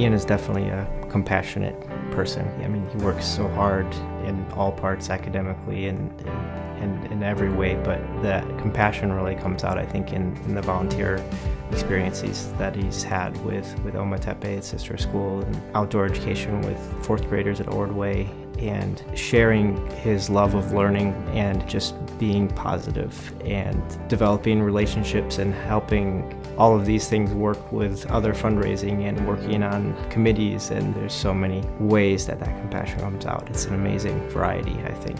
Ian is definitely a compassionate person. I mean, he works so hard in all parts academically and in every way, but the compassion really comes out, I think, in the volunteer experiences that he's had with Ometepe, its sister school, and outdoor education with fourth graders at Ordway, and sharing his love of learning and just being positive and developing relationships and helping all of these things work with other fundraising and working on committees. And there's so many ways that compassion comes out. It's an amazing variety, I think.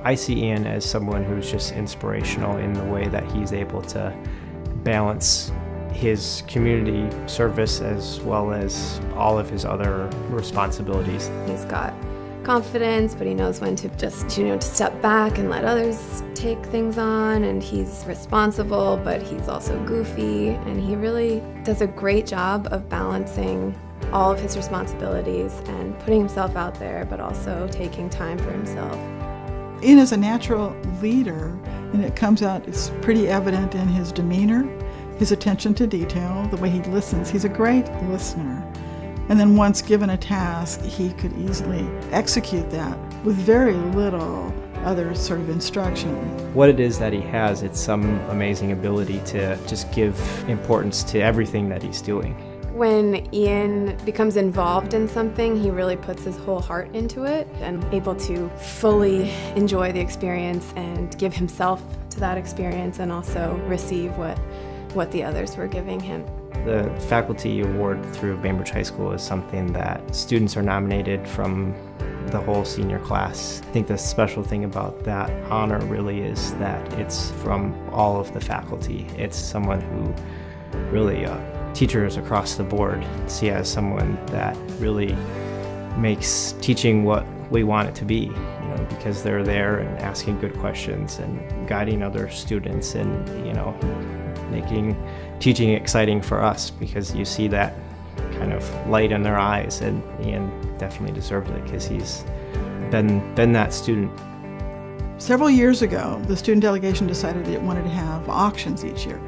I see Ian as someone who's just inspirational in the way that he's able to balance his community service as well as all of his other responsibilities. He's got confidence, but he knows when to just, to step back and let others take things on, and he's responsible, but he's also goofy, and he really does a great job of balancing all of his responsibilities and putting himself out there, but also taking time for himself. Ian is a natural leader, and it comes out, it's pretty evident in his demeanor, his attention to detail, the way he listens. He's a great listener. And then once given a task, he could easily execute that with very little other sort of instruction. What it is that he has, it's some amazing ability to just give importance to everything that he's doing. When Ian becomes involved in something, he really puts his whole heart into it and able to fully enjoy the experience and give himself to that experience and also receive what the others were giving him. The faculty award through Bainbridge High School is something that students are nominated from the whole senior class. I think the special thing about that honor really is that it's from all of the faculty. It's someone who really teachers across the board see as someone that really makes teaching what we want it to be, because they're there and asking good questions and guiding other students and, making teaching exciting for us, because you see that kind of light in their eyes, and Ian definitely deserves it because he's been that student. Several years ago, the student delegation decided that it wanted to have auctions each year,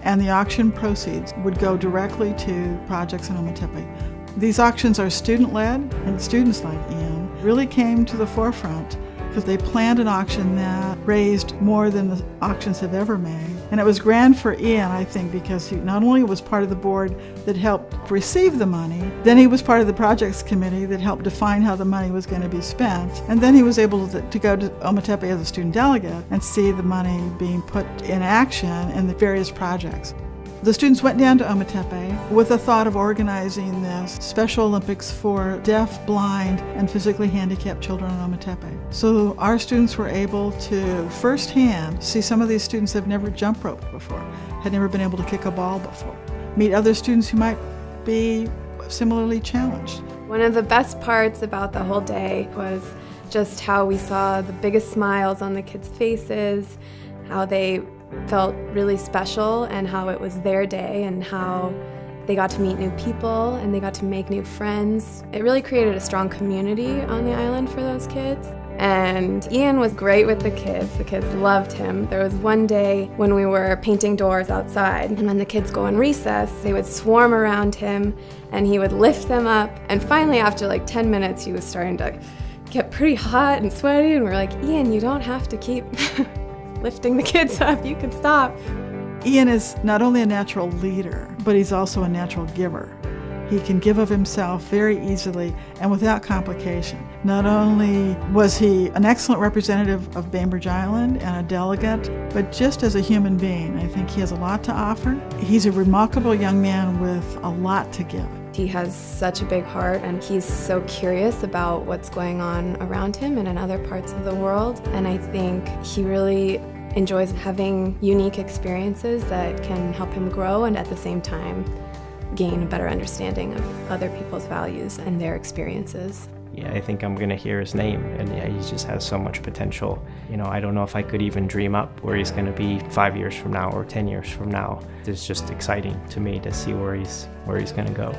and the auction proceeds would go directly to projects in Ometepe. These auctions are student-led, and students like Ian really came to the forefront because they planned an auction that raised more than the auctions have ever made. And it was grand for Ian, I think, because he not only was part of the board that helped receive the money, then he was part of the projects committee that helped define how the money was going to be spent, and then he was able to go to Ometepe as a student delegate and see the money being put in action in the various projects. The students went down to Ometepe with the thought of organizing this Special Olympics for deaf, blind, and physically handicapped children in Ometepe. So our students were able to firsthand see some of these students that have never jump roped before, had never been able to kick a ball before, meet other students who might be similarly challenged. One of the best parts about the whole day was just how we saw the biggest smiles on the kids' faces, how they felt really special and how it was their day and how they got to meet new people and they got to make new friends. It really created a strong community on the island for those kids. And Ian was great with the kids. The kids loved him. There was one day when we were painting doors outside, and when the kids go on recess, they would swarm around him and he would lift them up. And finally, after like 10 minutes, he was starting to get pretty hot and sweaty, and we're like, Ian, you don't have to keep lifting the kids up, you can stop. Ian is not only a natural leader, but he's also a natural giver. He can give of himself very easily and without complication. Not only was he an excellent representative of Bainbridge Island and a delegate, but just as a human being, I think he has a lot to offer. He's a remarkable young man with a lot to give. He has such a big heart, and he's so curious about what's going on around him and in other parts of the world. And I think he really enjoys having unique experiences that can help him grow and at the same time gain a better understanding of other people's values and their experiences. Yeah, I think I'm going to hear his name, and yeah, he just has so much potential. I don't know if I could even dream up where he's going to be 5 years from now or 10 years from now. It's just exciting to me to see where he's going to go.